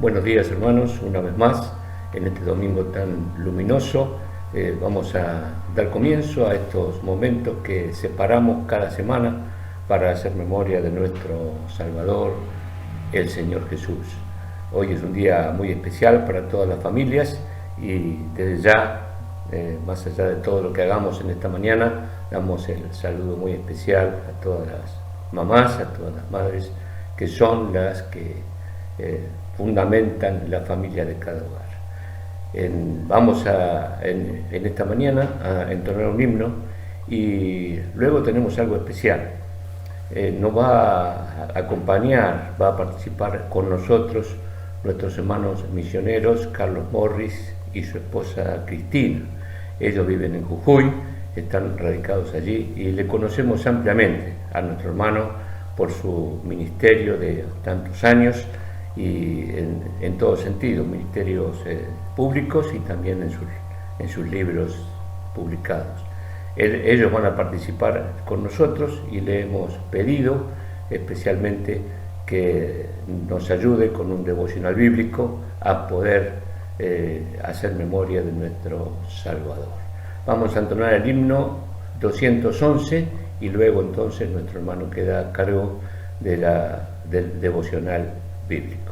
Buenos días, hermanos, una vez más en este domingo tan luminoso. Vamos a dar comienzo a estos momentos que separamos cada semana para hacer memoria de nuestro Salvador, el Señor Jesús. Hoy es un día muy especial para todas las familias y desde ya, más allá de todo lo que hagamos en esta mañana, damos el saludo muy especial a todas las mamás, a todas las madres que son las que fundamentan la familia de cada hogar. Vamos en esta mañana a entonar un himno y luego tenemos algo especial. Nos va a acompañar, va a participar con nosotros nuestros hermanos misioneros Carlos Morris y su esposa Cristina. Ellos viven en Jujuy, están radicados allí y le conocemos ampliamente a nuestro hermano por su ministerio de tantos años y en todo sentido, ministerios públicos y también en sus libros publicados. Ellos van a participar con nosotros y le hemos pedido especialmente que nos ayude con un devocional bíblico a poder hacer memoria de nuestro Salvador. Vamos a entonar el himno 211 y luego entonces nuestro hermano queda a cargo del devocional bíblico.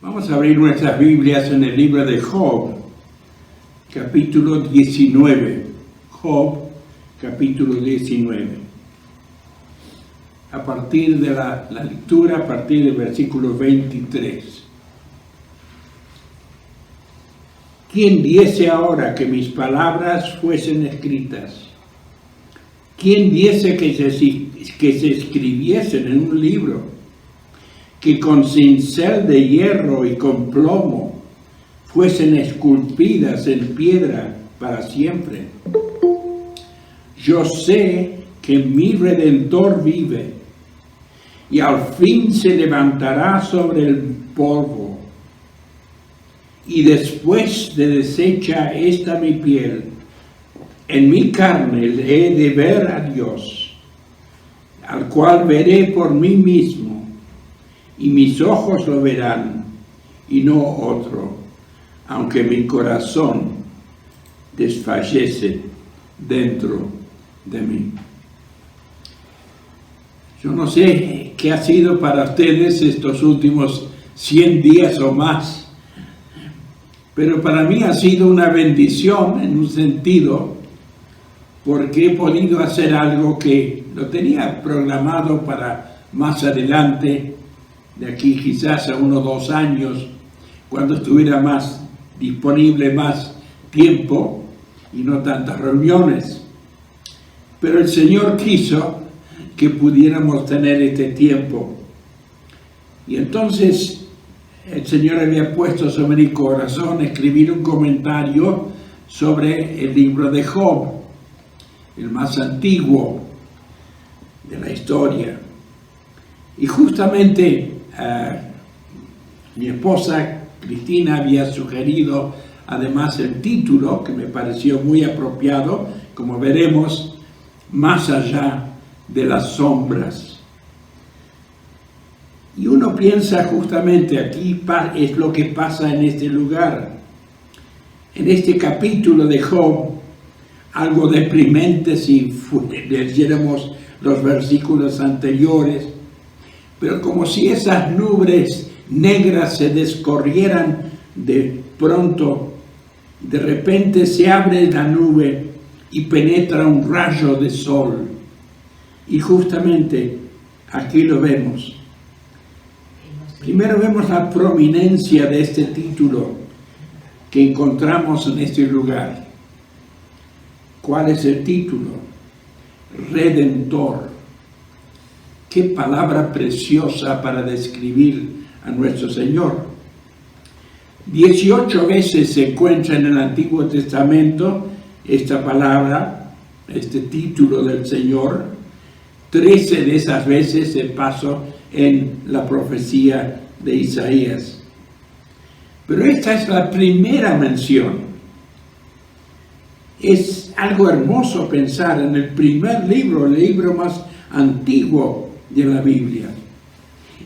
Vamos a abrir nuestras Biblias en el libro de Job, capítulo 19. Job, capítulo 19. A partir de la lectura, a partir del versículo 23. ¿Quién diese ahora que mis palabras fuesen escritas? ¿Quién diese que se escribiesen en un libro? Que con cincel de hierro y con plomo fuesen esculpidas en piedra para siempre. Yo sé que mi Redentor vive y al fin se levantará sobre el polvo. Y después de deshecha esta mi piel, en mi carne he de ver a Dios, al cual veré por mí mismo. Y mis ojos lo verán, y no otro, aunque mi corazón desfallece dentro de mí. Yo no sé qué ha sido para ustedes estos últimos 100 días o más, pero para mí ha sido una bendición en un sentido porque he podido hacer algo que lo tenía programado para más adelante, de aquí quizás a 1 o 2 años, cuando estuviera más disponible, más tiempo y no tantas reuniones. Pero el Señor quiso que pudiéramos tener este tiempo. Y entonces el Señor había puesto sobre mi corazón escribir un comentario sobre el libro de Job, el más antiguo de la historia. Y justamente mi esposa Cristina había sugerido además el título, que me pareció muy apropiado, como veremos, Más allá de las sombras. Y uno piensa justamente aquí, es lo que pasa en este lugar. En este capítulo de Job, algo deprimente si leyéramos los versículos anteriores, pero como si esas nubes negras se descorrieran de pronto, de repente se abre la nube y penetra un rayo de sol. Y justamente aquí lo vemos. Primero vemos la prominencia de este título que encontramos en este lugar. ¿Cuál es el título? Redentor. Qué palabra preciosa para describir a nuestro Señor. 18 veces se encuentra en el Antiguo Testamento esta palabra, este título del Señor. 13 de esas veces se pasó en la profecía de Isaías. Pero esta es la primera mención. Es algo hermoso pensar en el primer libro, el libro más antiguo de la Biblia,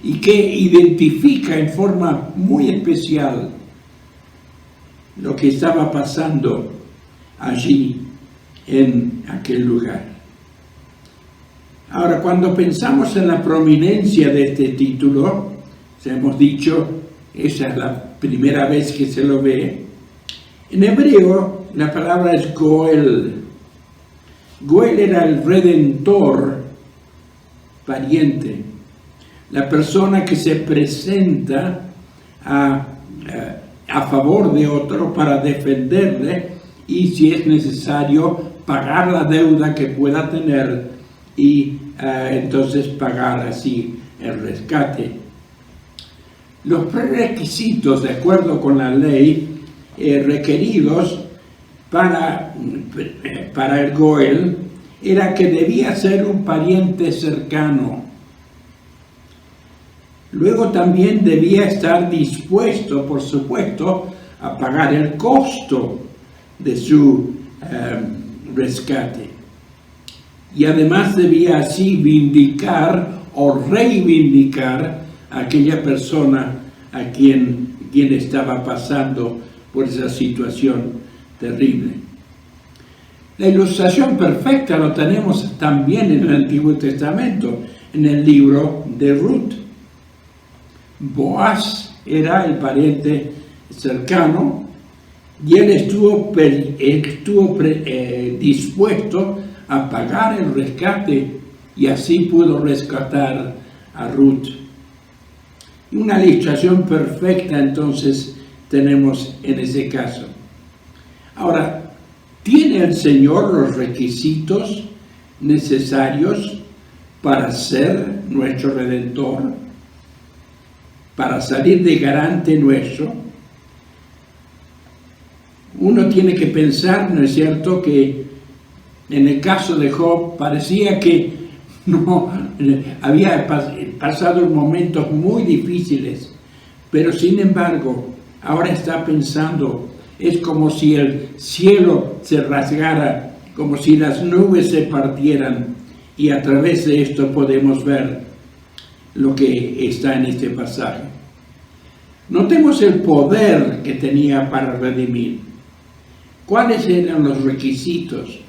y que identifica en forma muy especial lo que estaba pasando allí en aquel lugar. Ahora, cuando pensamos en la prominencia de este título, hemos dicho, esa es la primera vez que se lo ve. En hebreo, la palabra es Goel. Goel era el redentor, pariente, la persona que se presenta a favor de otro para defenderle y, si es necesario, pagar la deuda que pueda tener y entonces pagar así el rescate. Los prerequisitos, de acuerdo con la ley, requeridos para el Goel, era que debía ser un pariente cercano. Luego también debía estar dispuesto, por supuesto, a pagar el costo de su rescate. Y además debía así vindicar o reivindicar a aquella persona a quien estaba pasando por esa situación terrible. La ilustración perfecta lo tenemos también en el Antiguo Testamento, en el libro de Ruth. Boaz era el pariente cercano y él estuvo dispuesto a pagar el rescate y así pudo rescatar a Ruth. Una ilustración perfecta entonces tenemos en ese caso. Ahora, ¿tiene el Señor los requisitos necesarios para ser nuestro Redentor? Para salir de garante nuestro. Uno tiene que pensar, ¿no es cierto?, que en el caso de Job parecía que no había pasado momentos muy difíciles, pero sin embargo, ahora está pensando, es como si el cielo se rasgara, como si las nubes se partieran, y a través de esto podemos ver lo que está en este pasaje. Notemos el poder que tenía para redimir. ¿Cuáles eran los requisitos?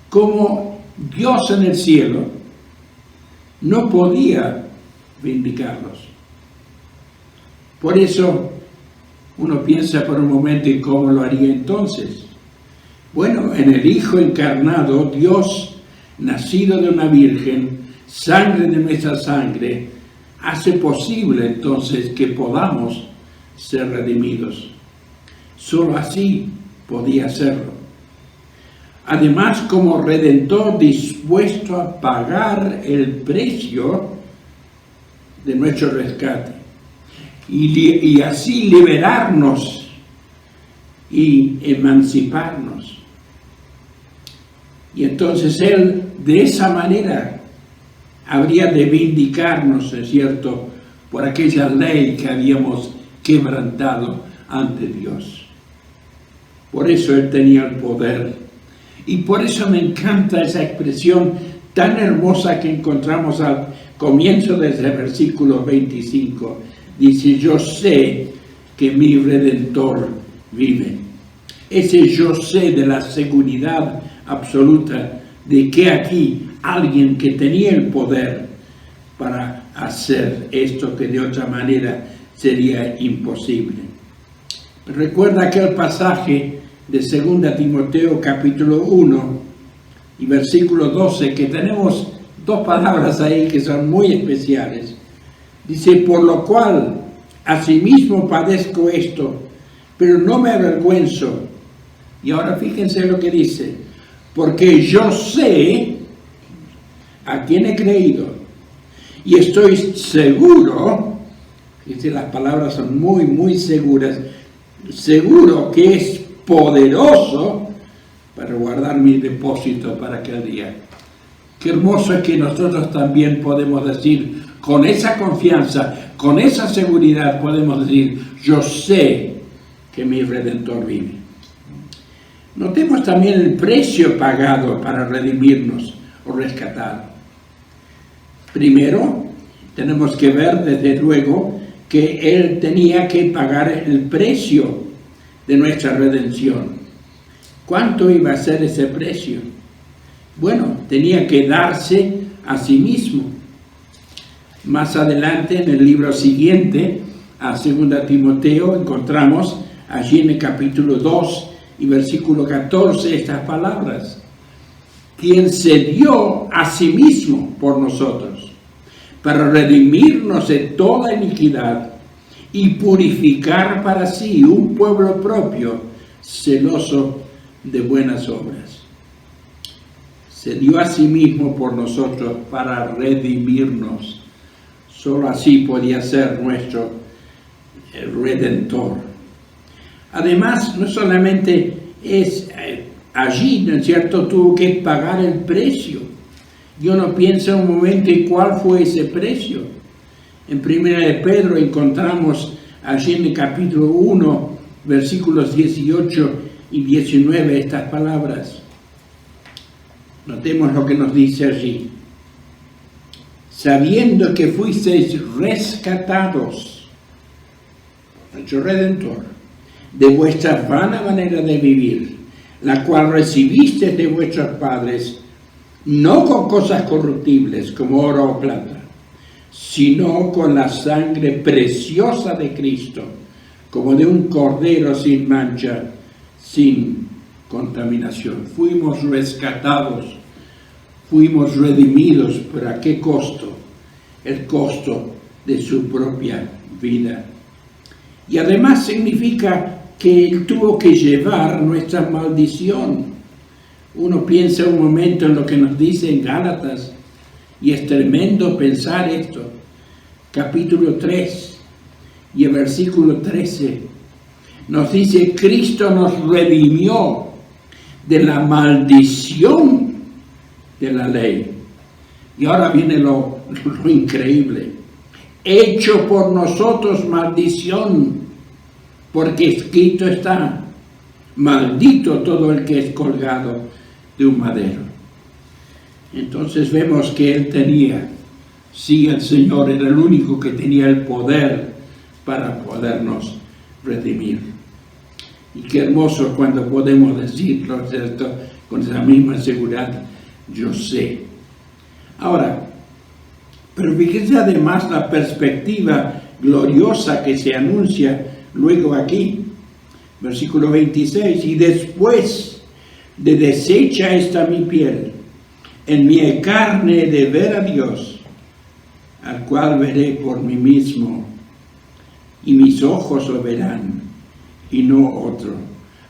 Como Dios en el cielo no podía vindicarlos. Por eso uno piensa por un momento en cómo lo haría entonces. Bueno, en el Hijo encarnado, Dios, nacido de una virgen, sangre de nuestra sangre, hace posible entonces que podamos ser redimidos. Solo así podía hacerlo. Además, como Redentor dispuesto a pagar el precio de nuestro rescate y así liberarnos y emanciparnos. Y entonces Él, de esa manera, habría de vindicarnos, es cierto, por aquella ley que habíamos quebrantado ante Dios. Por eso Él tenía el poder. Y por eso me encanta esa expresión tan hermosa que encontramos al comienzo de ese versículo 25. Dice, yo sé que mi Redentor vive. Ese yo sé de la seguridad absoluta de que aquí alguien que tenía el poder para hacer esto que de otra manera sería imposible. Recuerda aquel pasaje de 2 Timoteo capítulo 1 y versículo 12, que tenemos dos palabras ahí que son muy especiales. Dice, por lo cual asimismo padezco esto, pero no me avergüenzo. Y ahora fíjense lo que dice, porque yo sé a quién he creído y estoy seguro, dice, las palabras son muy, muy seguras, seguro que es poderoso para guardar mi depósito para aquel día. Qué hermoso es que nosotros también podemos decir, con esa confianza, con esa seguridad, podemos decir, yo sé que mi Redentor vive. Notemos también el precio pagado para redimirnos o rescatar. Primero, tenemos que ver desde luego que Él tenía que pagar el precio de nuestra redención. ¿Cuánto iba a ser ese precio? Bueno, tenía que darse a sí mismo. Más adelante, en el libro siguiente, a 2 Timoteo, encontramos allí en el capítulo 2 y versículo 14 estas palabras. Quien se dio a sí mismo por nosotros, para redimirnos de toda iniquidad y purificar para sí un pueblo propio, celoso de buenas obras. Se dio a sí mismo por nosotros para redimirnos. Solo así podía ser nuestro Redentor. Además, no solamente es allí, ¿no es cierto?, tuvo que pagar el precio. Yo no pienso un momento en cuál fue ese precio. En 1 de Pedro encontramos allí en el capítulo 1, versículos 18 y 19, estas palabras. Notemos lo que nos dice allí. Sabiendo que fuisteis rescatados, nuestro Redentor, de vuestra vana manera de vivir, la cual recibisteis de vuestros padres, no con cosas corruptibles como oro o plata, sino con la sangre preciosa de Cristo, como de un cordero sin mancha, sin contaminación. Fuimos rescatados, fuimos redimidos, pero ¿a qué costo? El costo de su propia vida. Y además significa que Él tuvo que llevar nuestra maldición. Uno piensa un momento en lo que nos dice en Gálatas, y es tremendo pensar esto. Capítulo 3 y el versículo 13 nos dice, Cristo nos redimió de la maldición de la ley. Y ahora viene lo increíble. Hecho por nosotros maldición, porque escrito está, maldito todo el que es colgado de un madero. Entonces vemos que Él tenía, sí, el Señor era el único que tenía el poder para podernos redimir. Y qué hermoso cuando podemos decirlo, ¿cierto?, con esa misma seguridad, yo sé. Ahora, pero fíjense además la perspectiva gloriosa que se anuncia luego aquí, versículo 26, y después de deshecha está mi piel, en mi carne de ver a Dios, al cual veré por mí mismo, y mis ojos lo verán, y no otro,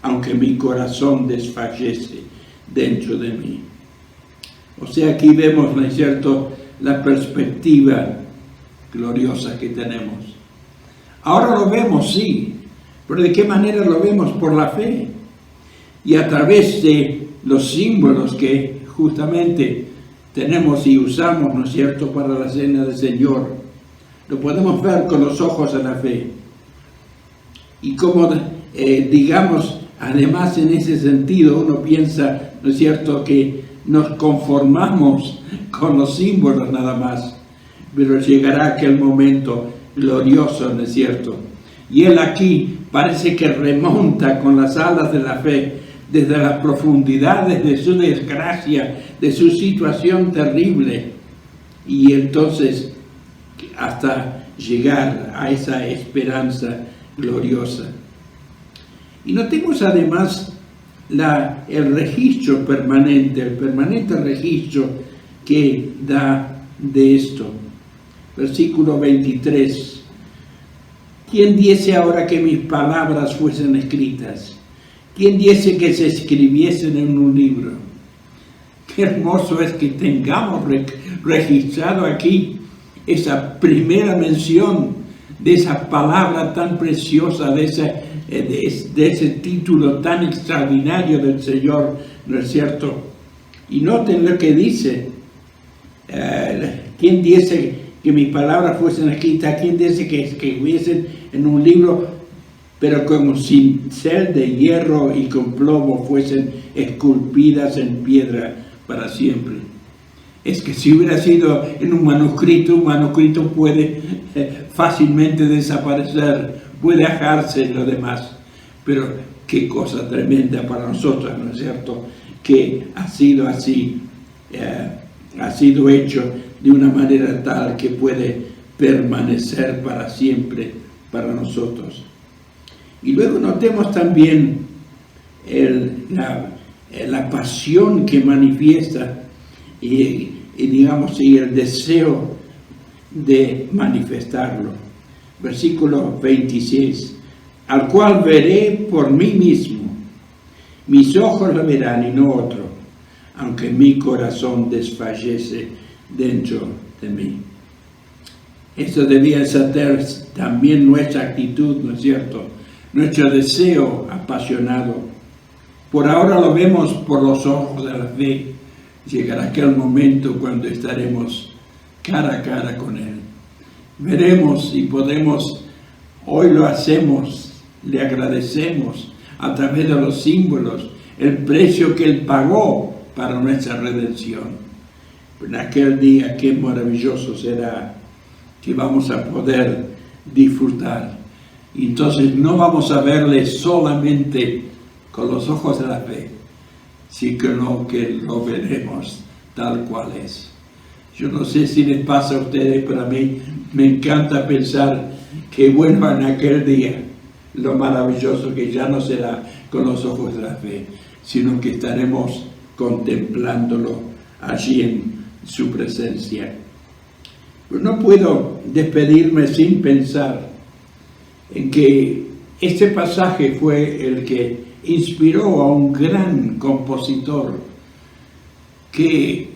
aunque mi corazón desfallece dentro de mí. O sea, aquí vemos, ¿no es cierto?, la perspectiva gloriosa que tenemos. Ahora lo vemos, sí, pero ¿de qué manera lo vemos? Por la fe. Y a través de los símbolos que justamente tenemos y usamos, ¿no es cierto?, para la cena del Señor, lo podemos ver con los ojos de la fe. Y como, digamos, además en ese sentido uno piensa, ¿no es cierto?, que nos conformamos con los símbolos nada más, pero llegará aquel momento glorioso, ¿no es cierto? Y él aquí parece que remonta con las alas de la fe desde las profundidades de su desgracia, de su situación terrible, y entonces hasta llegar a esa esperanza gloriosa. Y notemos además el registro permanente, el permanente registro que da de esto. Versículo 23. ¿Quién diese ahora que mis palabras fuesen escritas? ¿Quién diese que se escribiesen en un libro? Qué hermoso es que tengamos registrado aquí esa primera mención de esa palabra tan preciosa, de ese título tan extraordinario del Señor, ¿no es cierto? Y noten lo que dice, ¿quién diese que mis palabras fuesen escritas? ¿Quién dice que escribiesen en un libro, pero con cincel de hierro y con plomo fuesen esculpidas en piedra para siempre? Es que si hubiera sido en un manuscrito puede fácilmente desaparecer, puede ajarse en lo demás. Pero qué cosa tremenda para nosotros, ¿no es cierto?, que ha sido así, ha sido hecho de una manera tal que puede permanecer para siempre para nosotros. Y luego notemos también la pasión que manifiesta y digamos, y el deseo de manifestarlo. Versículo 26. Al cual veré por mí mismo, mis ojos lo verán y no otro, aunque mi corazón desfallece dentro de mí. Esto debía ser también nuestra actitud, ¿no es cierto?, nuestro deseo apasionado. Por ahora lo vemos por los ojos de la fe. Llegará aquel momento cuando estaremos cara a cara con Él. Veremos y podemos, hoy lo hacemos, le agradecemos a través de los símbolos, el precio que Él pagó para nuestra redención. En aquel día, qué maravilloso será que vamos a poder disfrutar. Y entonces no vamos a verle solamente con los ojos de la fe, sino que lo veremos tal cual es. Yo no sé si les pasa a ustedes, pero a mí me encanta pensar que bueno, en aquel día, lo maravilloso que ya no será con los ojos de la fe, sino que estaremos contemplándolo allí en su presencia. Pero no puedo despedirme sin pensar en que este pasaje fue el que inspiró a un gran compositor, que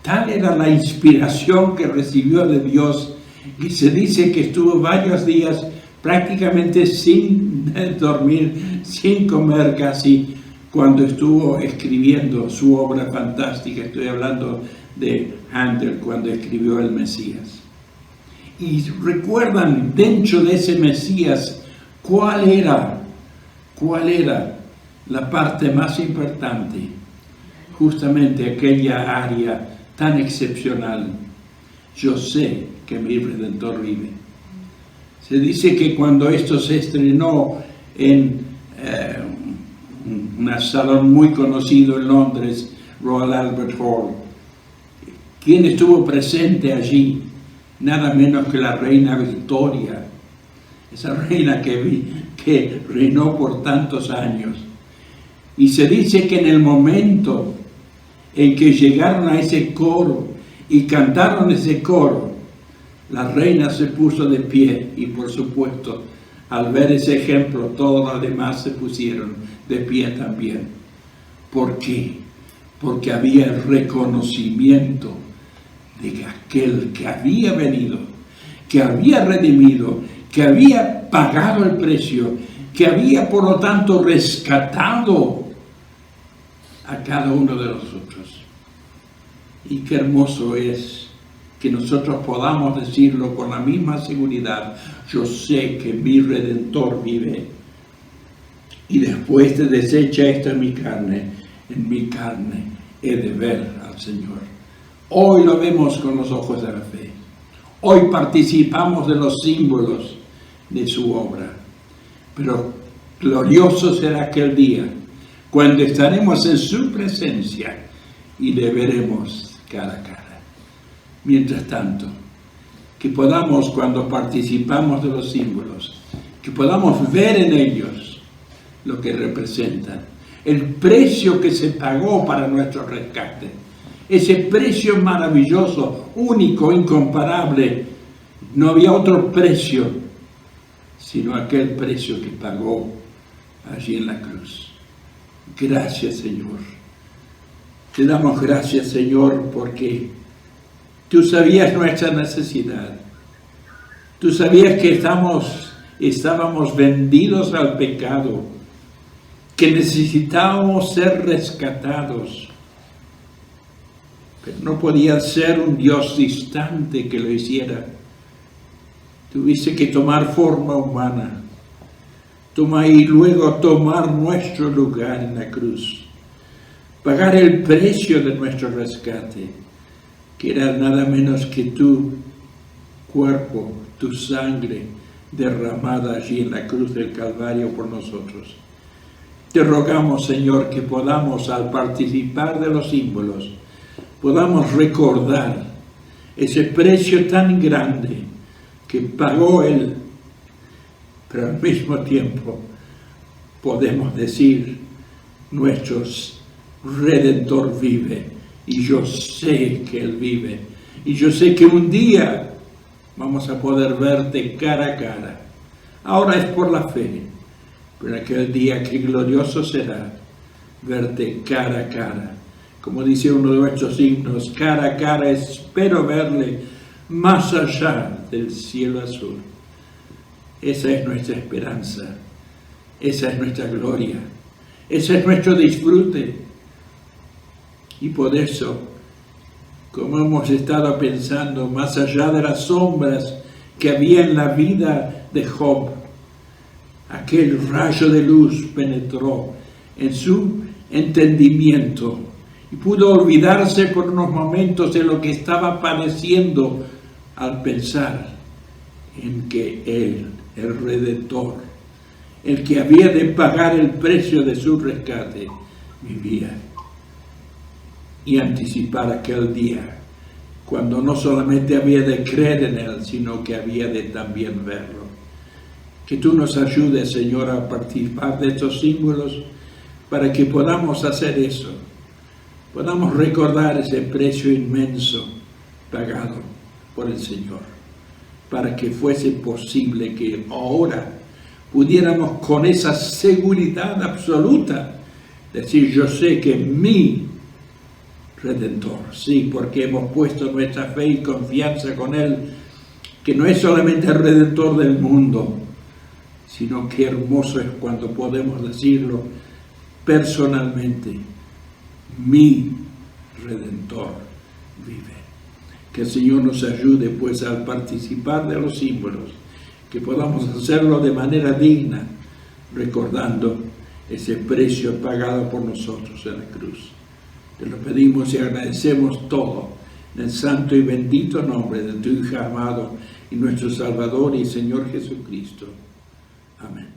tal era la inspiración que recibió de Dios, que se dice que estuvo varios días prácticamente sin dormir, sin comer casi, cuando estuvo escribiendo su obra fantástica. Estoy hablando de Handel, cuando escribió el Mesías. Y recuerdan, dentro de ese Mesías, ¿cuál era la parte más importante? Justamente aquella área tan excepcional. Yo sé que mi Redentor vive. Se dice que cuando esto se estrenó en un salón muy conocido en Londres, Royal Albert Hall, ¿quién estuvo presente allí? Nada menos que la reina Victoria, esa reina que reinó por tantos años. Y se dice que en el momento en que llegaron a ese coro y cantaron ese coro, la reina se puso de pie y por supuesto, al ver ese ejemplo, todos los demás se pusieron de pie también. ¿Por qué? Porque había el reconocimiento de aquel que había venido, que había redimido, que había pagado el precio, que había por lo tanto rescatado a cada uno de nosotros. Y qué hermoso es que nosotros podamos decirlo con la misma seguridad: yo sé que mi Redentor vive, y después de deshecha esto en mi carne he de ver al Señor. Hoy lo vemos con los ojos de la fe. Hoy participamos de los símbolos de su obra. Pero glorioso será aquel día cuando estaremos en su presencia y le veremos cara a cara. Mientras tanto, que podamos, cuando participamos de los símbolos, que podamos ver en ellos lo que representan, el precio que se pagó para nuestro rescate, ese precio maravilloso, único, incomparable. No había otro precio sino aquel precio que pagó allí en la cruz. Gracias, Señor. Te damos gracias, Señor, porque tú sabías nuestra necesidad. Tú sabías que estábamos vendidos al pecado, que necesitábamos ser rescatados. Pero no podía ser un Dios distante que lo hiciera. Tuviste que tomar forma humana, y luego tomar nuestro lugar en la cruz, pagar el precio de nuestro rescate, que era nada menos que tu cuerpo, tu sangre derramada allí en la cruz del Calvario por nosotros. Te rogamos, Señor, que podamos, al participar de los símbolos, podamos recordar ese precio tan grande que pagó Él, pero al mismo tiempo podemos decir: nuestro Redentor vive, y yo sé que Él vive, y yo sé que un día vamos a poder verte cara a cara. Ahora es por la fe, pero aquel día qué glorioso será verte cara a cara. Como dice uno de nuestros himnos: cara a cara espero verle, más allá del cielo azul. Esa es nuestra esperanza, esa es nuestra gloria, ese es nuestro disfrute. Y por eso, como hemos estado pensando, más allá de las sombras que había en la vida de Job, aquel rayo de luz penetró en su entendimiento y pudo olvidarse por unos momentos de lo que estaba padeciendo al pensar en que Él, el Redentor, el que había de pagar el precio de su rescate, vivía. Y anticipar aquel día cuando no solamente había de creer en Él, sino que había de también verlo. Que tú nos ayudes, Señor, a participar de estos símbolos para que podamos hacer eso, podamos recordar ese precio inmenso pagado por el Señor, para que fuese posible que ahora pudiéramos con esa seguridad absoluta decir: yo sé que mi Redentor, sí, porque hemos puesto nuestra fe y confianza con Él, que no es solamente el Redentor del mundo, sino que hermoso es cuando podemos decirlo personalmente: mi Redentor vive. Que el Señor nos ayude, pues, al participar de los símbolos, que podamos hacerlo de manera digna, recordando ese precio pagado por nosotros en la cruz. Te lo pedimos y agradecemos todo en el santo y bendito nombre de tu Hijo amado y nuestro Salvador y Señor Jesucristo. Amén.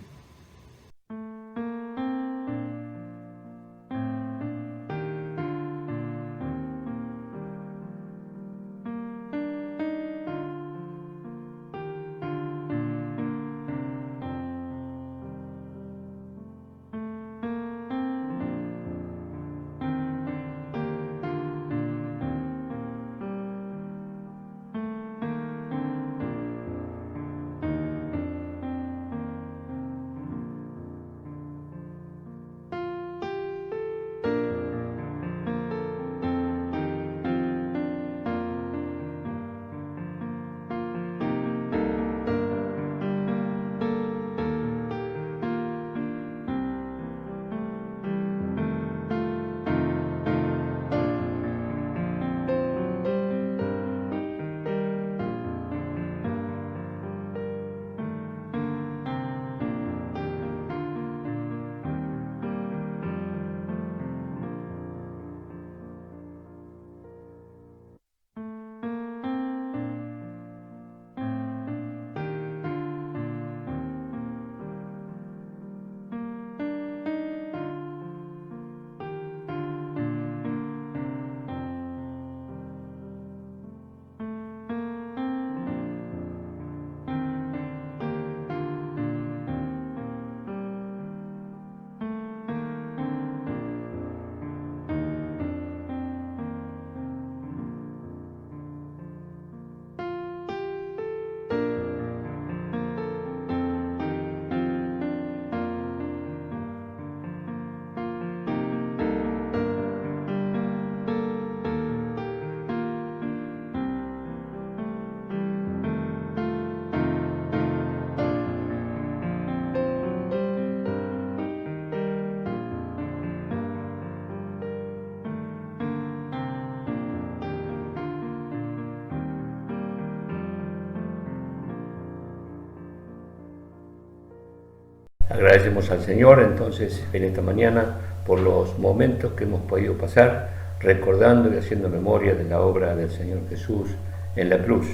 Agradecemos al Señor entonces en esta mañana por los momentos que hemos podido pasar recordando y haciendo memoria de la obra del Señor Jesús en la cruz.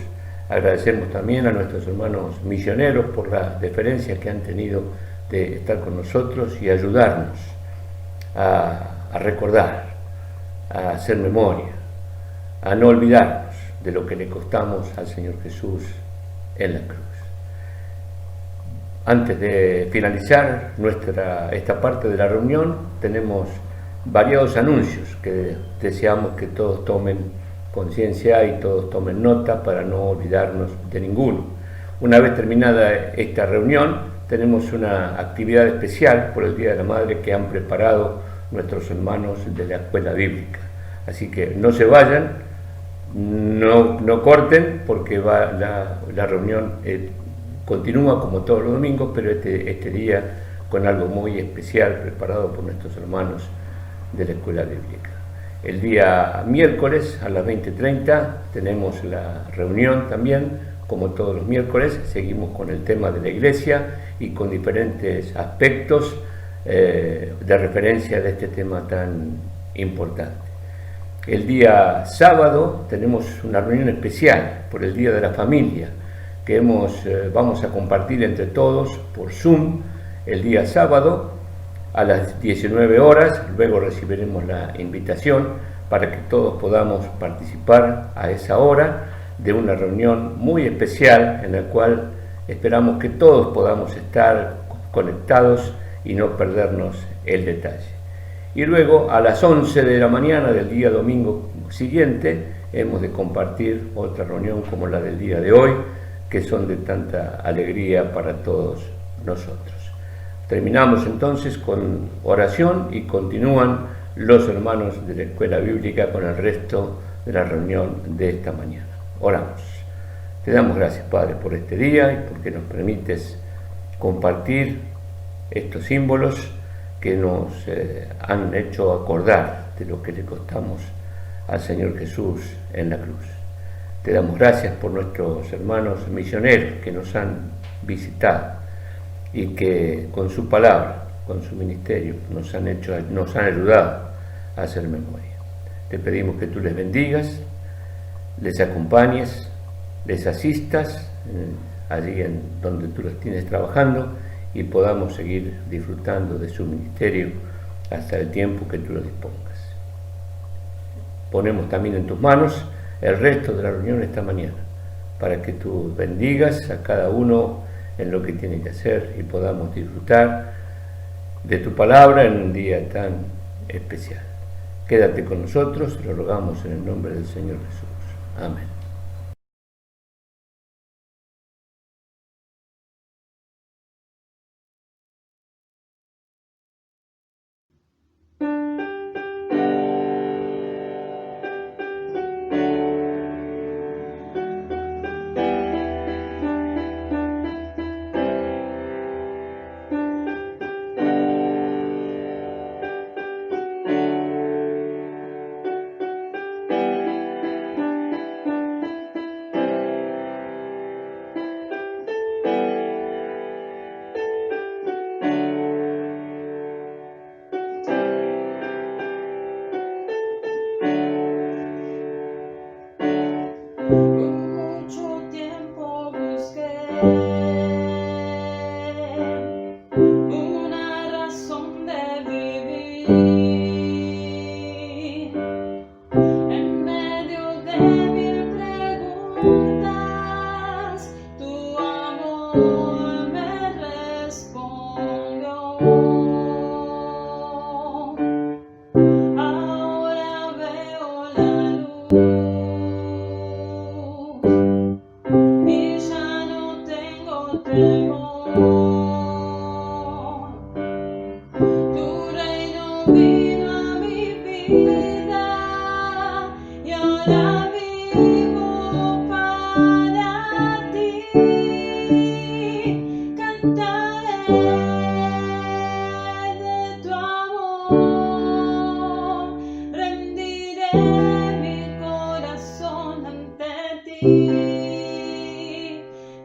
Agradecemos también a nuestros hermanos misioneros por la deferencia que han tenido de estar con nosotros y ayudarnos a recordar, a hacer memoria, a no olvidarnos de lo que le costamos al Señor Jesús en la cruz. Antes de finalizar esta parte de la reunión, tenemos variados anuncios que deseamos que todos tomen conciencia y todos tomen nota para no olvidarnos de ninguno. Una vez terminada esta reunión, tenemos una actividad especial por el Día de la Madre que han preparado nuestros hermanos de la Escuela Bíblica. Así que no se vayan, no corten, porque la reunión continúa como todos los domingos, pero este día con algo muy especial preparado por nuestros hermanos de la Escuela Bíblica. El día miércoles a las 20:30 tenemos la reunión también, como todos los miércoles, seguimos con el tema de la iglesia y con diferentes aspectos de referencia de este tema tan importante. El día sábado tenemos una reunión especial por el Día de la Familia, que vamos a compartir entre todos por Zoom el día sábado a las 19 horas. Luego recibiremos la invitación para que todos podamos participar a esa hora de una reunión muy especial en la cual esperamos que todos podamos estar conectados y no perdernos el detalle. Y luego a las 11 de la mañana del día domingo siguiente hemos de compartir otra reunión como la del día de hoy, que son de tanta alegría para todos nosotros. Terminamos entonces con oración y continúan los hermanos de la Escuela Bíblica con el resto de la reunión de esta mañana. Oramos. Te damos gracias, Padre, por este día y porque nos permites compartir estos símbolos que nos han hecho acordar de lo que le costamos al Señor Jesús en la cruz. Te damos gracias por nuestros hermanos misioneros que nos han visitado y que con su palabra, con su ministerio, nos han ayudado a hacer memoria. Te pedimos que tú les bendigas, les acompañes, les asistas allí en donde tú los tienes trabajando y podamos seguir disfrutando de su ministerio hasta el tiempo que tú lo dispongas. Ponemos también en tus manos el resto de la reunión esta mañana, para que tú bendigas a cada uno en lo que tiene que hacer y podamos disfrutar de tu palabra en un día tan especial. Quédate con nosotros, lo rogamos en el nombre del Señor Jesús. Amén.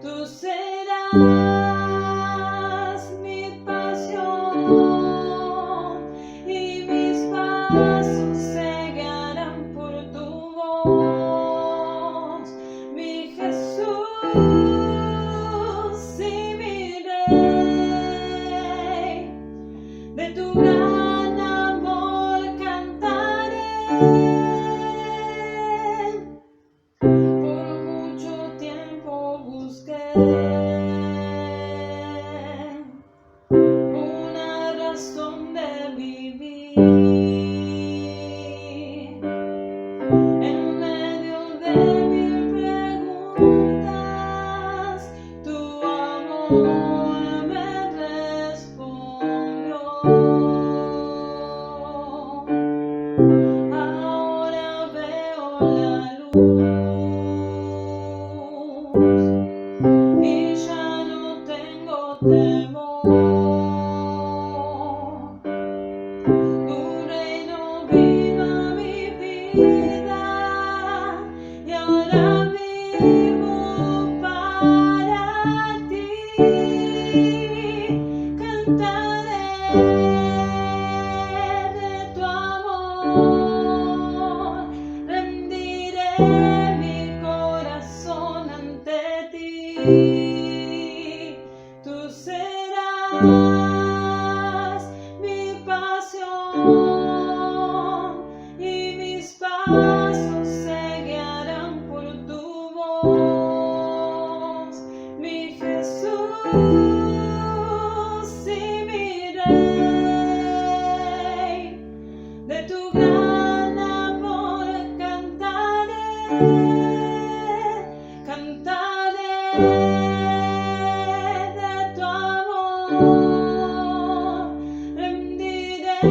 Tú serás mi paz. temor. Tu reino vino a mi vida y ahora vivo para ti. Cantaré de tu amor, rendiré mi corazón ante ti. Tú serás mi pasión y mis pasos se guiarán por tu voz, mi Jesús y mi Rey. De tu gran amor cantaré, cantaré de tu amor, rendiré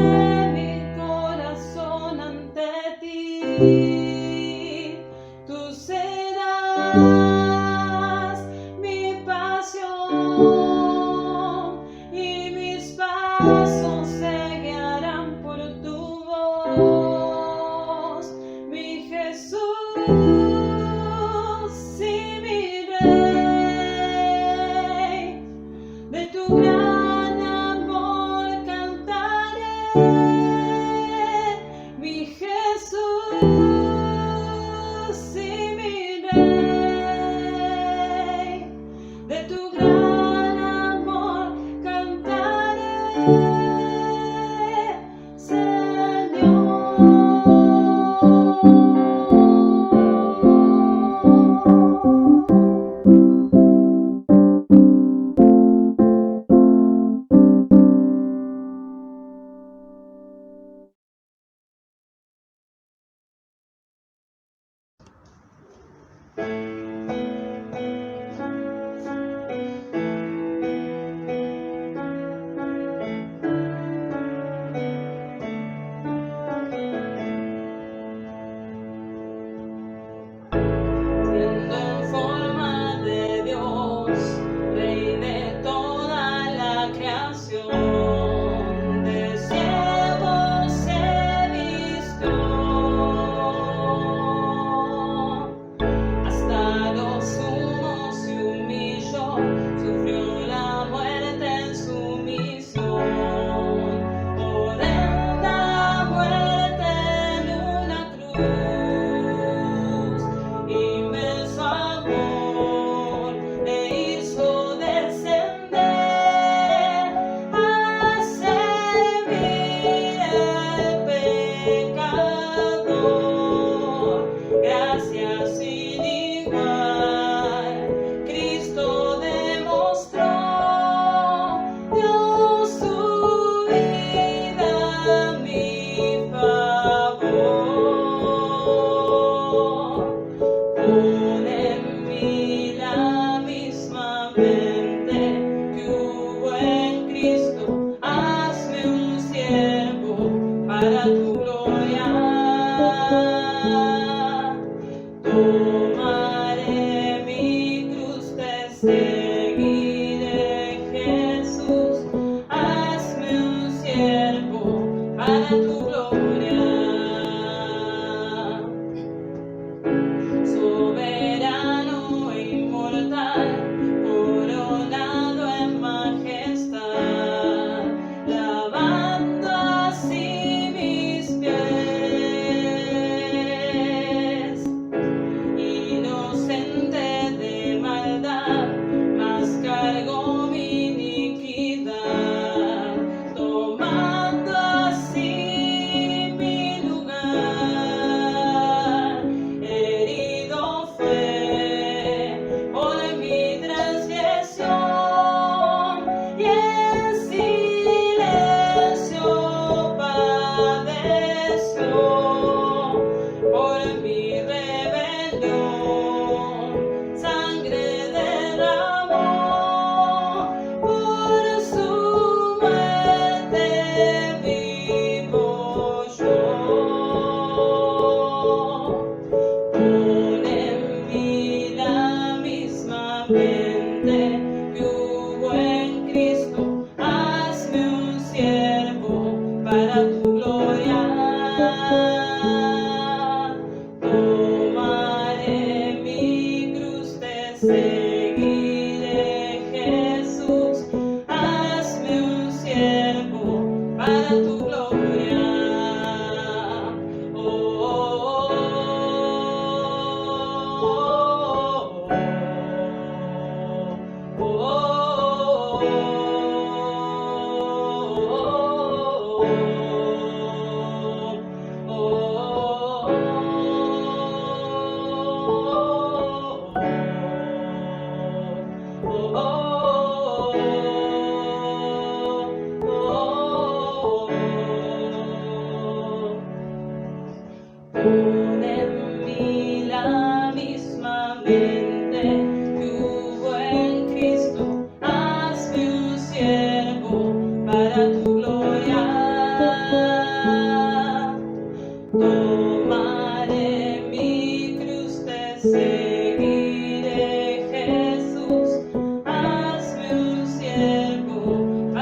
mi corazón ante ti. Tú serás mi pasión y mis pasos se guiarán por tu voz, mi Jesús y mi Rey. De tu gran amor cantaré, mi Jesús y mi Rey. De tu gran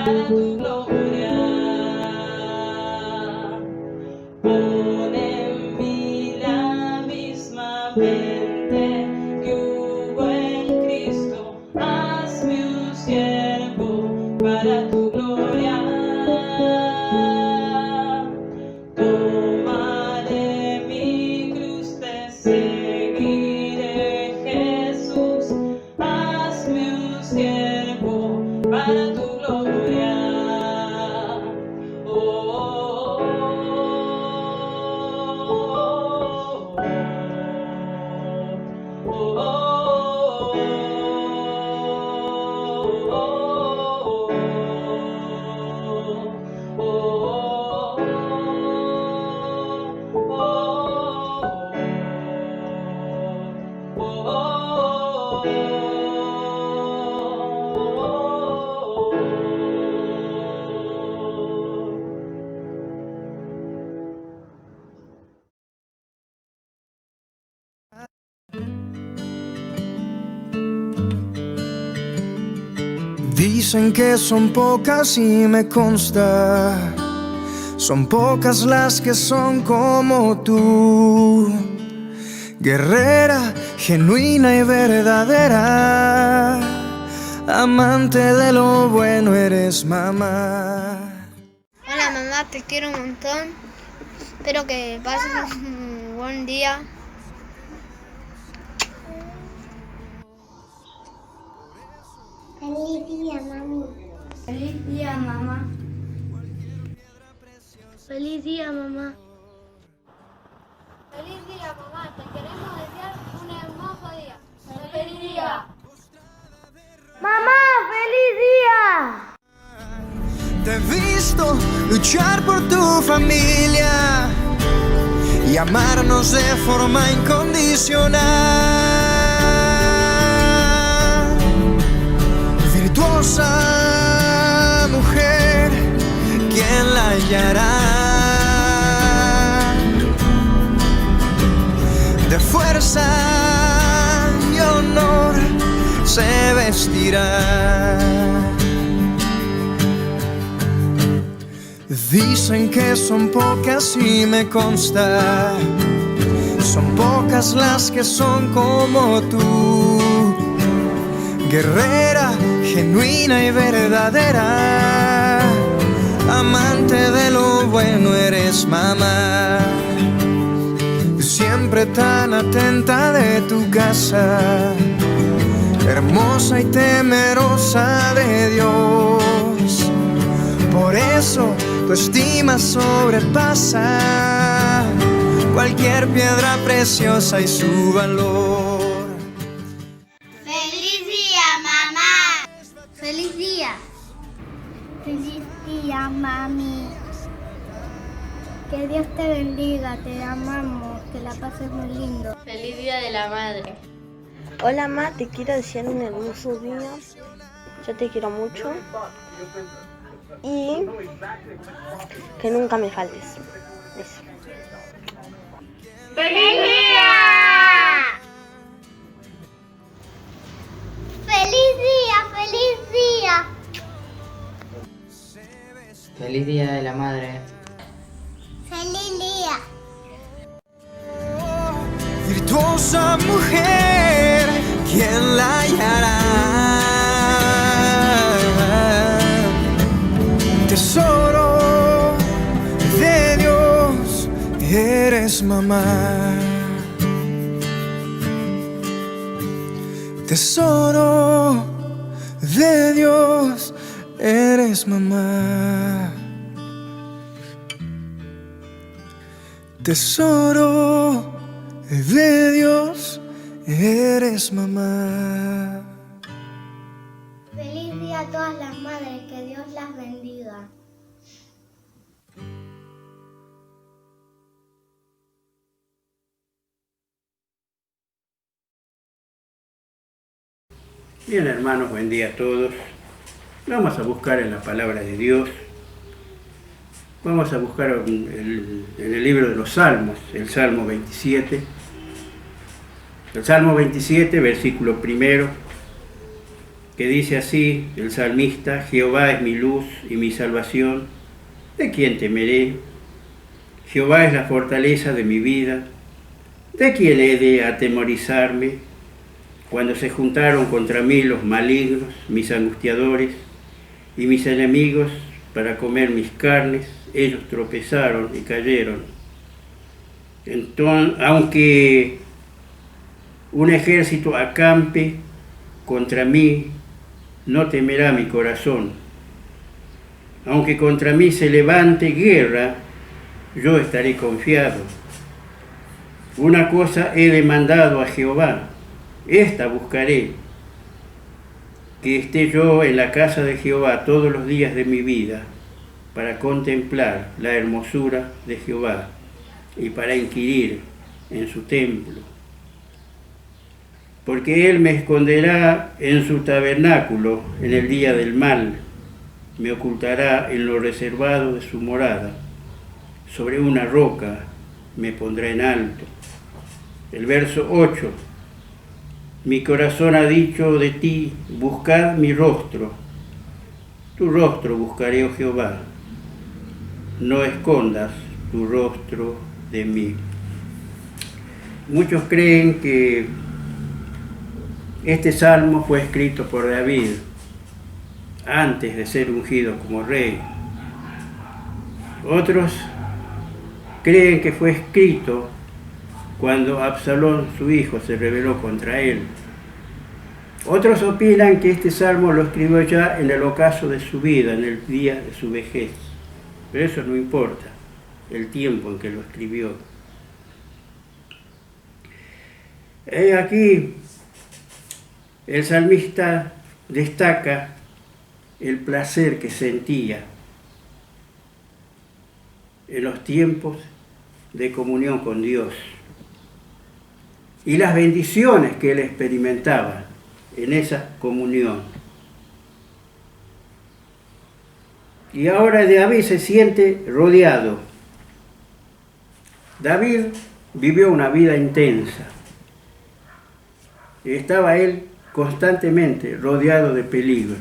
para tu gloria. Pon en mí la misma mente que hubo en Cristo, hazme un siervo para tu gloria. Tomaré mi cruz, te seguiré, Jesús, hazme un siervo para tu gloria. Dicen que son pocas y me consta, son pocas las que son como tú, guerrera, genuina y verdadera, amante de lo bueno eres mamá. Hola mamá, te quiero un montón, espero que pases un buen día. Feliz día, mami. Feliz día, mamá. Feliz día, mamá. Feliz día, mamá. Te queremos desear un hermoso día. Feliz día. Mamá, feliz día. Te he visto luchar por tu familia y amarnos de forma incondicional. Virtuosa mujer, ¿quién la hallará? De fuerza y honor se vestirá. Dicen que son pocas y me consta, son pocas las que son como tú, guerrera, genuina y verdadera, amante de lo bueno eres mamá, siempre tan atenta de tu casa, hermosa y temerosa de Dios. Por eso tu estima sobrepasa cualquier piedra preciosa y su valor. Feliz día, mamá. Feliz día. Feliz día, mami. Que Dios te bendiga, te amamos, que la pases muy lindo. Feliz día de la madre. Hola, ma, te quiero desear un hermoso día. Yo te quiero mucho. Y que nunca me faltes. Eso. ¡Feliz día! ¡Feliz día, feliz día! Feliz día de la madre. ¡Feliz día! Virtuosa mujer, ¿quién la hallará? Tesoro de Dios, eres mamá. Tesoro de Dios, eres mamá. Tesoro de Dios, eres mamá. Feliz día a todas las madres, que Dios las bendiga. Bien, hermanos, buen día a todos. Vamos a buscar en la palabra de Dios. Vamos a buscar en el libro de los Salmos, el Salmo 27. El Salmo 27, versículo primero. que dice así el salmista: Jehová es mi luz y mi salvación, ¿de quién temeré? Jehová es la fortaleza de mi vida, ¿de quién he de atemorizarme? Cuando se juntaron contra mí los malignos, mis angustiadores y mis enemigos para comer mis carnes, ellos tropezaron y cayeron. Entonces, aunque un ejército acampe contra mí, no temerá mi corazón. Aunque contra mí se levante guerra, yo estaré confiado. Una cosa he demandado a Jehová, esta buscaré, que esté yo en la casa de Jehová todos los días de mi vida, para contemplar la hermosura de Jehová y para inquirir en su templo. Porque Él me esconderá en su tabernáculo en el día del mal, me ocultará en lo reservado de su morada, sobre una roca me pondrá en alto. El verso 8: mi corazón ha dicho de ti, buscad mi rostro. Tu rostro buscaré, oh Jehová, no escondas tu rostro de mí. Muchos creen que este salmo fue escrito por David antes de ser ungido como rey. Otros creen que fue escrito cuando Absalón, su hijo, se rebeló contra él. Otros opinan que este salmo lo escribió ya en el ocaso de su vida, en el día de su vejez. Pero eso no importa, el tiempo en que lo escribió. Aquí el salmista destaca el placer que sentía en los tiempos de comunión con Dios y las bendiciones que él experimentaba en esa comunión. Y ahora David se siente rodeado. David vivió una vida intensa. Y estaba él constantemente rodeado de peligro.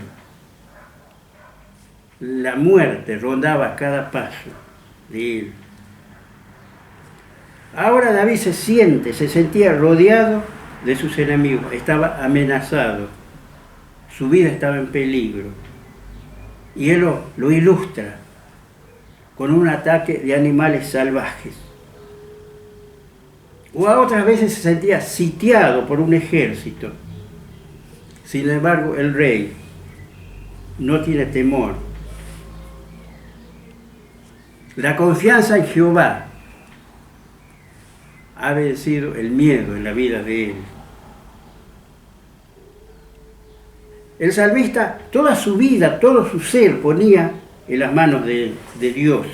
La muerte rondaba a cada paso de él. Ahora David se sentía rodeado de sus enemigos, estaba amenazado, su vida estaba en peligro. Y él lo ilustra con un ataque de animales salvajes. O a otras veces se sentía sitiado por un ejército. Sin embargo, el rey no tiene temor. La confianza en Jehová ha vencido el miedo en la vida de él. El salmista toda su vida, todo su ser ponía en las manos de Dios.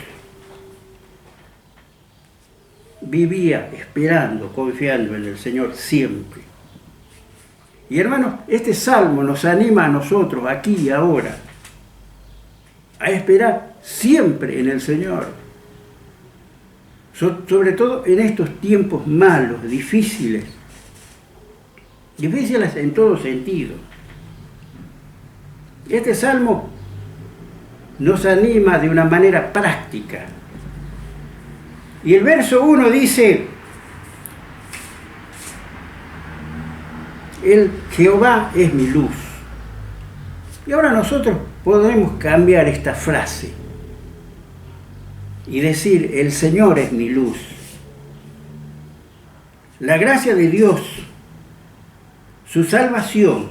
Vivía esperando, confiando en el Señor siempre. Y hermanos, este salmo nos anima a nosotros aquí y ahora a esperar siempre en el Señor. Sobre todo en estos tiempos malos, difíciles en todo sentido. Este salmo nos anima de una manera práctica. Y el verso 1 dice: el Jehová es mi luz. Y ahora nosotros podemos cambiar esta frase y decir: el Señor es mi luz. La gracia de Dios, su salvación,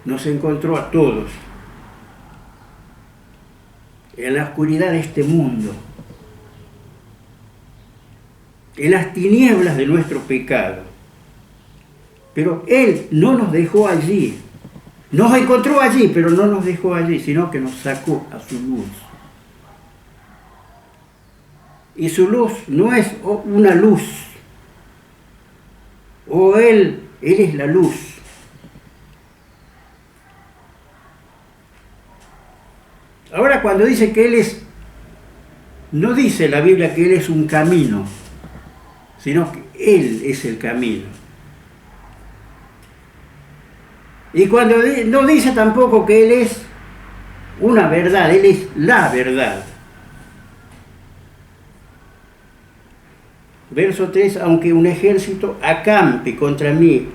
nos encontró a todos en la oscuridad de este mundo, en las tinieblas de nuestro pecado. Pero Él no nos dejó allí, nos encontró allí, pero no nos dejó allí, sino que nos sacó a su luz. Y su luz no es una luz, o Él es la luz. Ahora, cuando dice que Él es, no dice la Biblia que Él es un camino, sino que Él es el camino. Y cuando no dice tampoco que Él es una verdad, Él es la verdad. Verso 3, aunque un ejército acampe contra mí,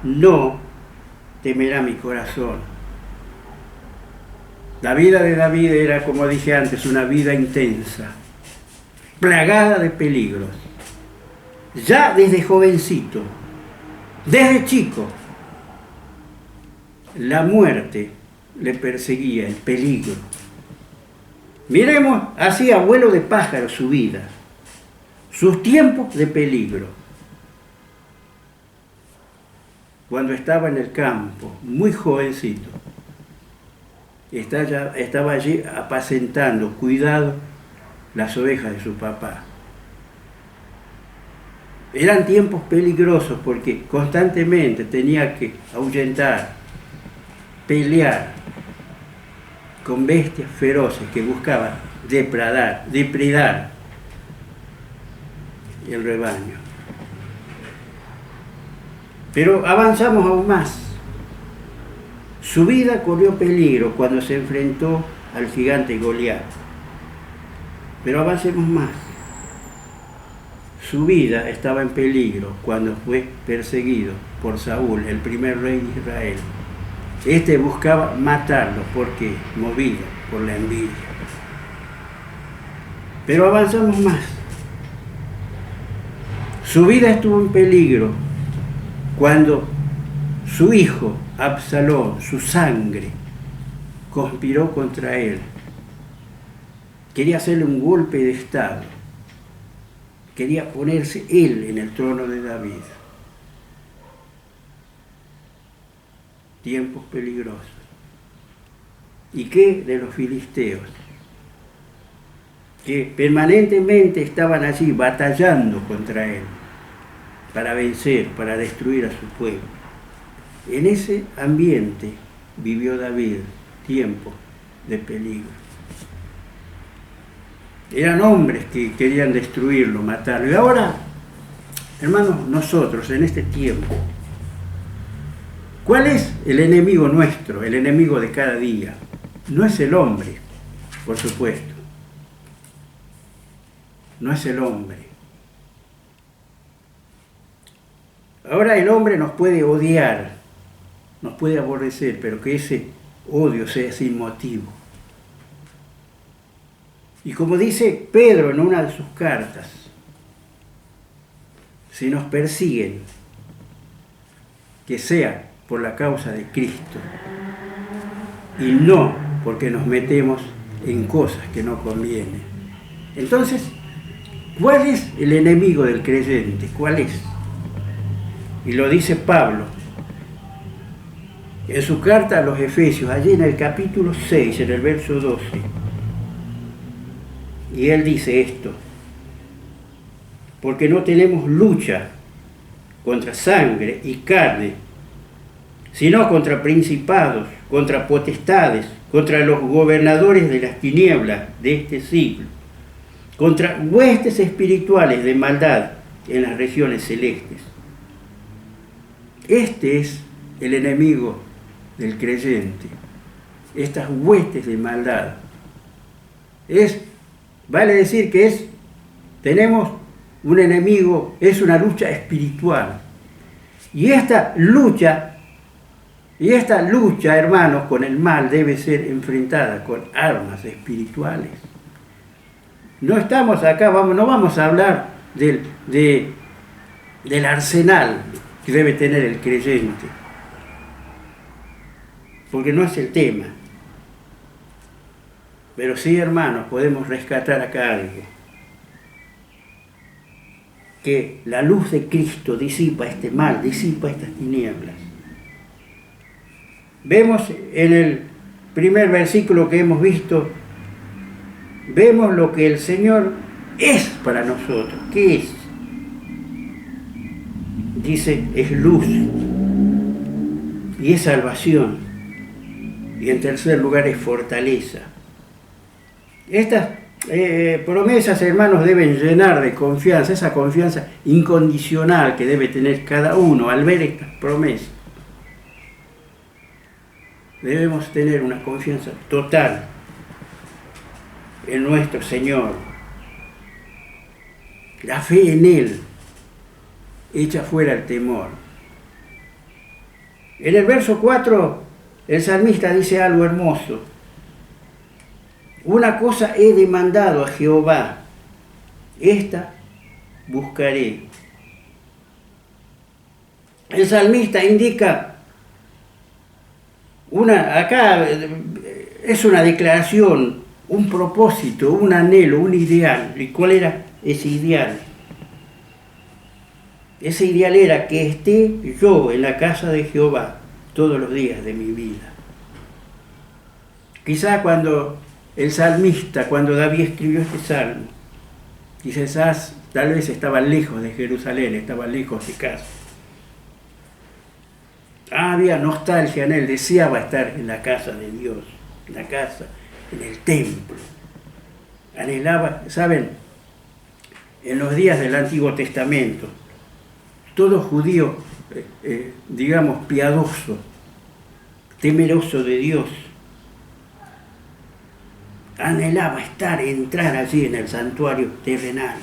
no temerá mi corazón. La vida de David era, como dije antes, una vida intensa, plagada de peligros. Ya desde jovencito, desde chico, la muerte le perseguía, el peligro. Miremos así a vuelo de pájaro su vida, sus tiempos de peligro. Cuando estaba en el campo, muy jovencito, estaba allí apacentando, cuidando las ovejas de su papá. Eran tiempos peligrosos porque constantemente tenía que ahuyentar, pelear con bestias feroces que buscaban depredar el rebaño. Pero avanzamos aún más. Su vida corrió peligro cuando se enfrentó al gigante Goliat. Pero avancemos más. Su vida estaba en peligro cuando fue perseguido por Saúl, el primer rey de Israel. Este buscaba matarlo porque movido por la envidia. Pero avanzamos más. Su vida estuvo en peligro cuando su hijo Absalón, su sangre, conspiró contra él. Quería hacerle un golpe de estado. Quería ponerse él en el trono de David. Tiempos peligrosos. ¿Y qué de los filisteos? Que permanentemente estaban allí batallando contra él, para vencer, para destruir a su pueblo. En ese ambiente vivió David tiempos de peligro. Eran hombres que querían destruirlo, matarlo. Y ahora, hermanos, nosotros en este tiempo, ¿cuál es el enemigo nuestro, el enemigo de cada día? No es el hombre, por supuesto. No es el hombre. Ahora el hombre nos puede odiar, nos puede aborrecer, pero que ese odio sea sin motivo. Y como dice Pedro en una de sus cartas, si nos persiguen, que sea por la causa de Cristo y no porque nos metemos en cosas que no convienen. Entonces, ¿cuál es el enemigo del creyente? ¿Cuál es? Y lo dice Pablo en su carta a los Efesios, allí en el capítulo 6, en el verso 12. Y él dice esto: porque no tenemos lucha contra sangre y carne, sino contra principados, contra potestades, contra los gobernadores de las tinieblas de este siglo, contra huestes espirituales de maldad en las regiones celestes. Este es el enemigo del creyente, estas huestes de maldad. Vale decir que tenemos un enemigo, es una lucha espiritual. Y esta lucha, hermanos, con el mal debe ser enfrentada con armas espirituales. No estamos acá, no vamos a hablar del arsenal que debe tener el creyente, porque no es el tema. Pero sí, hermanos, podemos rescatar acá algo. Que la luz de Cristo disipa este mal, disipa estas tinieblas. Vemos en el primer versículo que hemos visto, vemos lo que el Señor es para nosotros. ¿Qué es? Dice, es luz y es salvación. Y en tercer lugar es fortaleza. Estas promesas, hermanos, deben llenar de confianza, esa confianza incondicional que debe tener cada uno al ver estas promesas. debemos tener una confianza total en nuestro Señor. La fe en Él echa fuera el temor. En el verso 4, el salmista dice algo hermoso. Una cosa he demandado a Jehová, esta buscaré. El salmista indica acá es una declaración, un propósito, un anhelo, un ideal. ¿Y cuál era ese ideal? Ese ideal era que esté yo en la casa de Jehová todos los días de mi vida. Quizá cuando el salmista, cuando David escribió este salmo, quizás tal vez estaba lejos de Jerusalén, estaba lejos de casa. Había nostalgia en él, deseaba estar en la casa de Dios, en la casa, en el templo. Anhelaba, ¿saben? En los días del Antiguo Testamento, todo judío, digamos, piadoso, temeroso de Dios, anhelaba entrar allí en el santuario terrenal,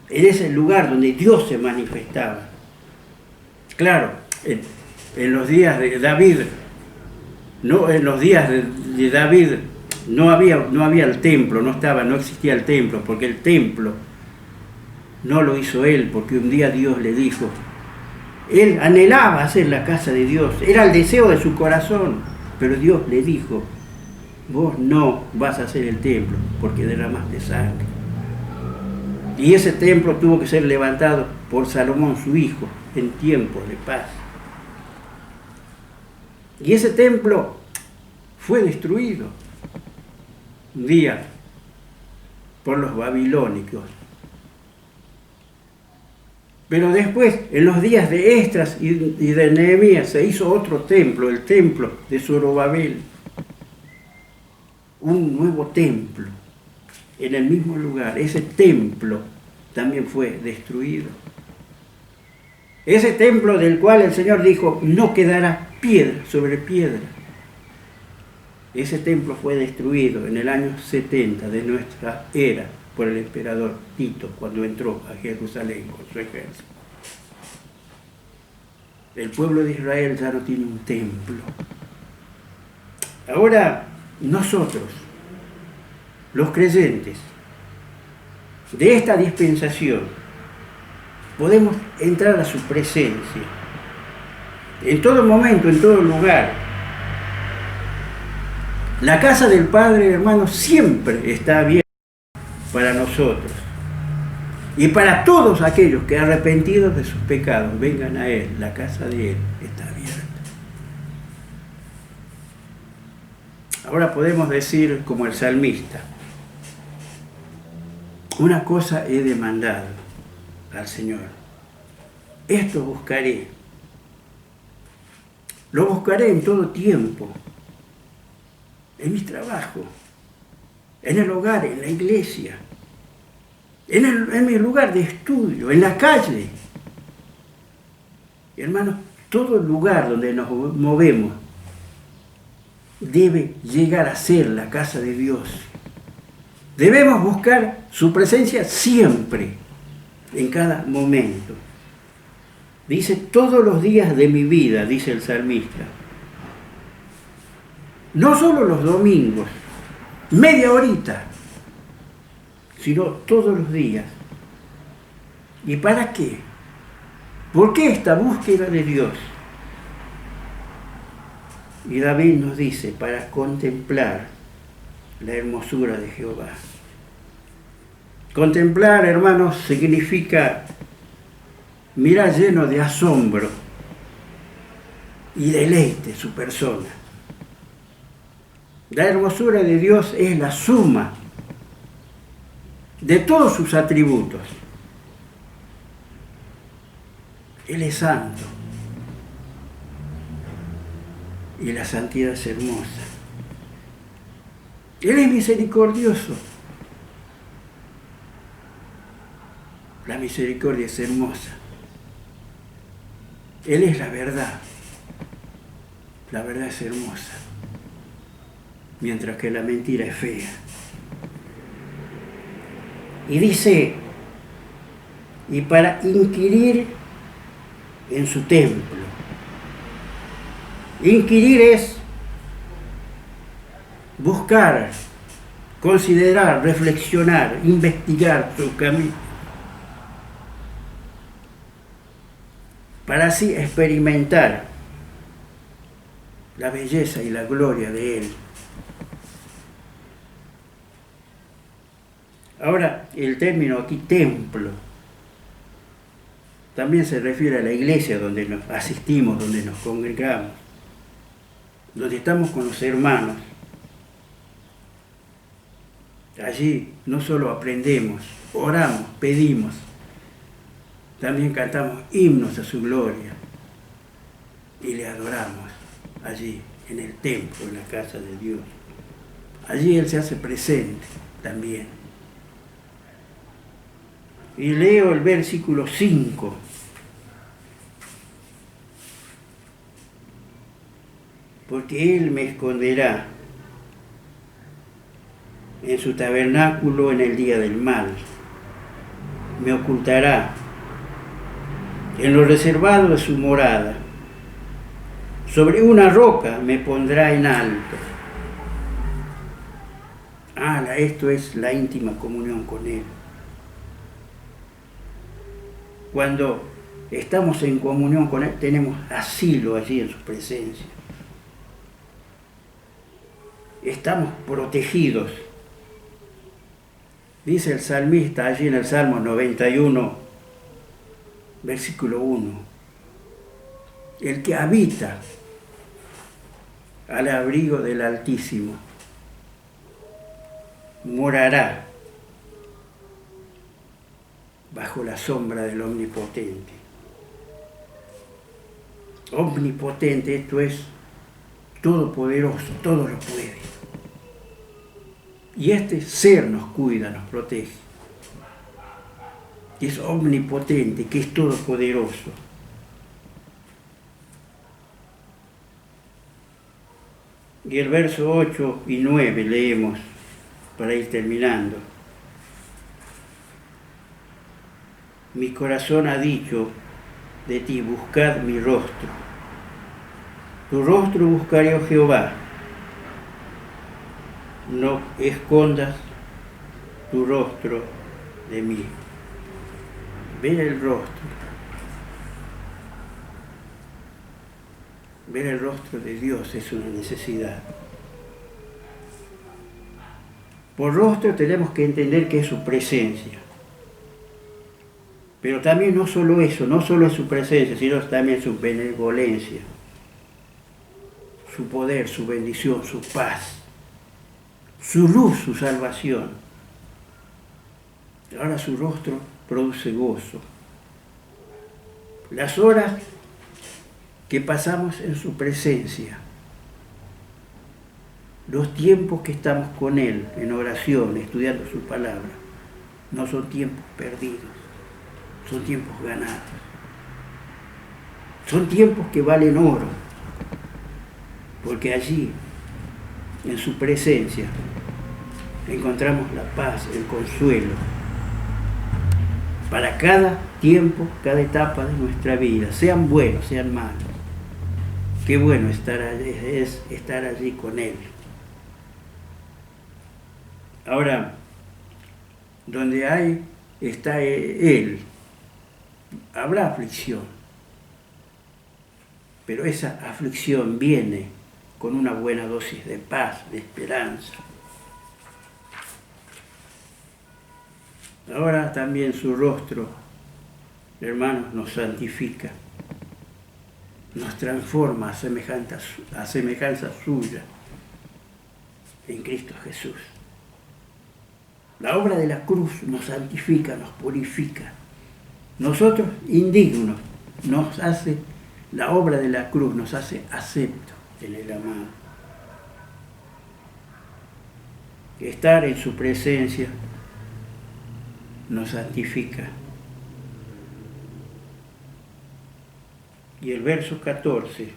en ese lugar donde Dios se manifestaba. Claro, en los días de David, no había el templo, no existía el templo, porque el templo no lo hizo él, porque un día Dios le dijo, él anhelaba hacer la casa de Dios, era el deseo de su corazón, pero Dios le dijo, vos no vas a hacer el templo, porque derramaste sangre. Y ese templo tuvo que ser levantado por Salomón, su hijo, en tiempos de paz. Y ese templo fue destruido un día por los babilónicos. Pero después, en los días de Esdras y de Nehemías, se hizo otro templo, el templo de Zorobabel. Un nuevo templo en el mismo lugar. Ese templo también fue destruido. Ese templo del cual el Señor dijo, no quedará piedra sobre piedra. Ese templo fue destruido en el año 70 de nuestra era por el emperador Tito, cuando entró a Jerusalén con su ejército. El pueblo de Israel ya no tiene un templo. Ahora, nosotros, los creyentes de esta dispensación, podemos entrar a su presencia en todo momento, en todo lugar. La casa del Padre, hermanos, siempre está abierta para nosotros y para todos aquellos que arrepentidos de sus pecados vengan a Él. La casa de Él está abierta. Ahora podemos decir como el salmista, una cosa he demandado al Señor, esto buscaré, lo buscaré en todo tiempo, en mi trabajo, en el hogar, en la iglesia, en mi lugar de estudio, en la calle. Hermanos, todo lugar donde nos movemos debe llegar a ser la casa de Dios. Debemos buscar su presencia siempre, en cada momento. Dice, todos los días de mi vida, dice el salmista. No solo los domingos, media horita, sino todos los días. ¿Y para qué? ¿Por qué esta búsqueda de Dios? Y David nos dice, para contemplar la hermosura de Jehová. Contemplar, hermanos, significa mirar lleno de asombro y deleite su persona. La hermosura de Dios es la suma de todos sus atributos. Él es santo y la santidad es hermosa. Él es misericordioso. La misericordia es hermosa. Él es la verdad. la verdad es hermosa, mientras que la mentira es fea. Y dice, y para inquirir en su templo. Inquirir es buscar, considerar, reflexionar, investigar su camino, para así experimentar la belleza y la gloria de Él. Ahora, el término aquí, templo, también se refiere a la iglesia donde nos asistimos, donde nos congregamos, donde estamos con los hermanos. Allí no solo aprendemos, oramos, pedimos, también cantamos himnos a su gloria y le adoramos allí, en el templo, en la casa de Dios. Allí Él se hace presente también. Y leo el versículo 5. Porque Él me esconderá en su tabernáculo en el día del mal. Me ocultará en lo reservado de su morada. Sobre una roca me pondrá en alto. Esto es la íntima comunión con Él. Cuando estamos en comunión con Él, tenemos asilo allí en su presencia. Estamos protegidos. Dice el salmista allí en el Salmo 91, versículo 1. El que habita al abrigo del Altísimo morará bajo la sombra del Omnipotente. Omnipotente, esto es todopoderoso, todo lo puede. Y este ser nos cuida, nos protege. Que es omnipotente, que es todopoderoso. Y el verso 8 y 9 leemos para ir terminando. Mi corazón ha dicho de ti, buscad mi rostro. Tu rostro buscaré, oh Jehová. No escondas tu rostro de mí. Ver el rostro. Ver el rostro de Dios es una necesidad. Por rostro tenemos que entender que es su presencia. Pero también no solo eso, no solo es su presencia, sino también su benevolencia, su poder, su bendición, su paz, su luz, su salvación. Ahora su rostro produce gozo. Las horas que pasamos en su presencia, los tiempos que estamos con Él en oración, estudiando su palabra, no son tiempos perdidos. Son tiempos ganados. Son tiempos que valen oro. Porque allí, en su presencia, encontramos la paz, el consuelo. Para cada tiempo, cada etapa de nuestra vida, sean buenos, sean malos. Qué bueno es estar allí con Él. Ahora, donde está Él, habrá aflicción, pero esa aflicción viene con una buena dosis de paz, de esperanza. Ahora también su rostro, hermanos, nos santifica, nos transforma a semejanza suya en Cristo Jesús. La obra de la cruz nos santifica, nos purifica. Nosotros, indignos, la obra de la cruz nos hace acepto en el amado. Estar en su presencia nos santifica. Y el verso 14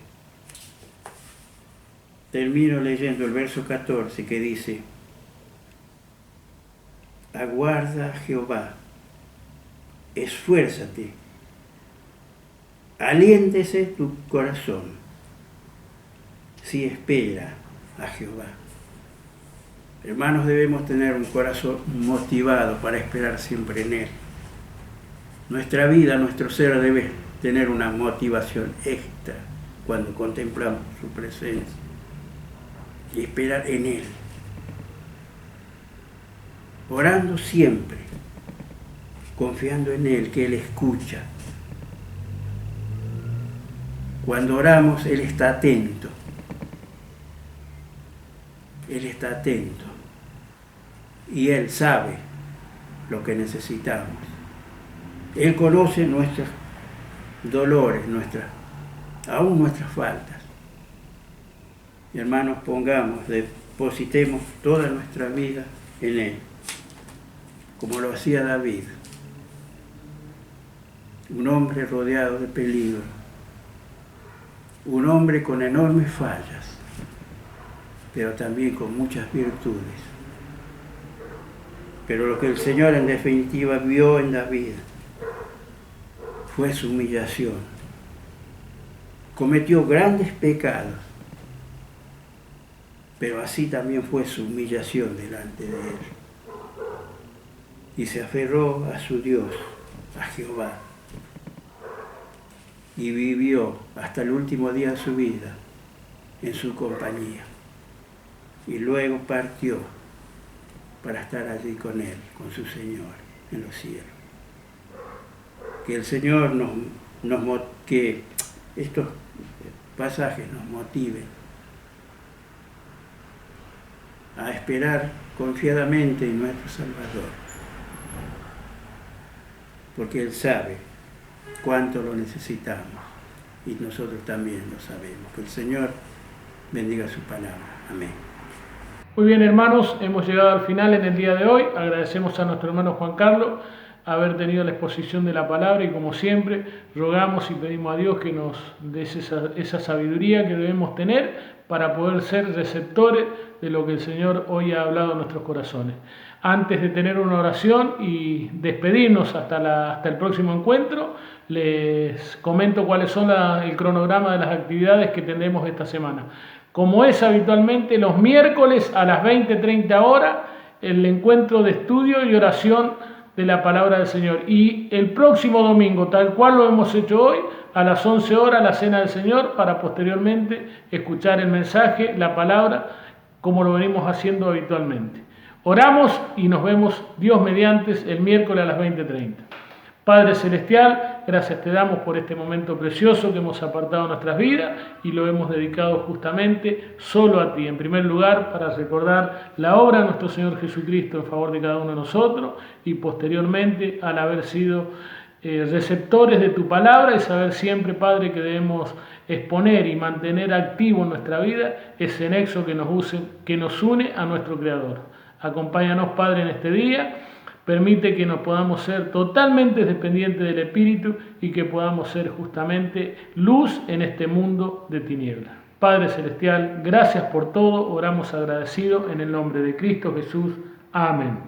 termino leyendo el verso 14 que dice: aguarda a Jehová, esfuérzate, aliéntese tu corazón, si espera a Jehová. Hermanos, debemos tener un corazón motivado para esperar siempre en Él. Nuestra vida, nuestro ser debe tener una motivación extra cuando contemplamos su presencia y esperar en Él. Orando siempre, confiando en Él, que Él escucha. Cuando oramos, Él está atento. Él está atento. Y Él sabe lo que necesitamos. Él conoce nuestros dolores, aún nuestras faltas. Y hermanos, depositemos toda nuestra vida en Él, como lo hacía David, un hombre rodeado de peligro, un hombre con enormes fallas, pero también con muchas virtudes. Pero lo que el Señor en definitiva vio en David fue su humillación. Cometió grandes pecados, pero así también fue su humillación delante de Él. Y se aferró a su Dios, a Jehová, y vivió hasta el último día de su vida en su compañía. Y luego partió para estar allí con Él, con su Señor, en los cielos. Que el Señor que estos pasajes nos motiven a esperar confiadamente en nuestro Salvador, porque Él sabe cuánto lo necesitamos y nosotros también lo sabemos. Que el Señor bendiga su palabra. Amén. Muy bien, hermanos, hemos llegado al final en el día de hoy. Agradecemos a nuestro hermano Juan Carlos haber tenido la exposición de la palabra y, como siempre, rogamos y pedimos a Dios que nos dé esa sabiduría que debemos tener para poder ser receptores de lo que el Señor hoy ha hablado en nuestros corazones. Antes de tener una oración y despedirnos hasta el próximo encuentro, les comento cuáles son el cronograma de las actividades que tendremos esta semana. Como es habitualmente, los miércoles a las 20:30 horas, el encuentro de estudio y oración de la palabra del Señor. Y el próximo domingo, tal cual lo hemos hecho hoy, a las 11 horas, la cena del Señor, para posteriormente escuchar el mensaje, la palabra, como lo venimos haciendo habitualmente. Oramos y nos vemos, Dios mediante, el miércoles a las 20:30. Padre Celestial, gracias te damos por este momento precioso que hemos apartado en nuestras vidas y lo hemos dedicado justamente solo a ti. En primer lugar, para recordar la obra de nuestro Señor Jesucristo en favor de cada uno de nosotros y posteriormente al haber sido receptores de tu palabra y saber siempre, Padre, que debemos exponer y mantener activo en nuestra vida ese nexo que nos une a nuestro Creador. Acompáñanos, Padre, en este día. Permite que nos podamos ser totalmente dependientes del Espíritu y que podamos ser justamente luz en este mundo de tinieblas. Padre Celestial, gracias por todo. Oramos agradecidos en el nombre de Cristo Jesús. Amén.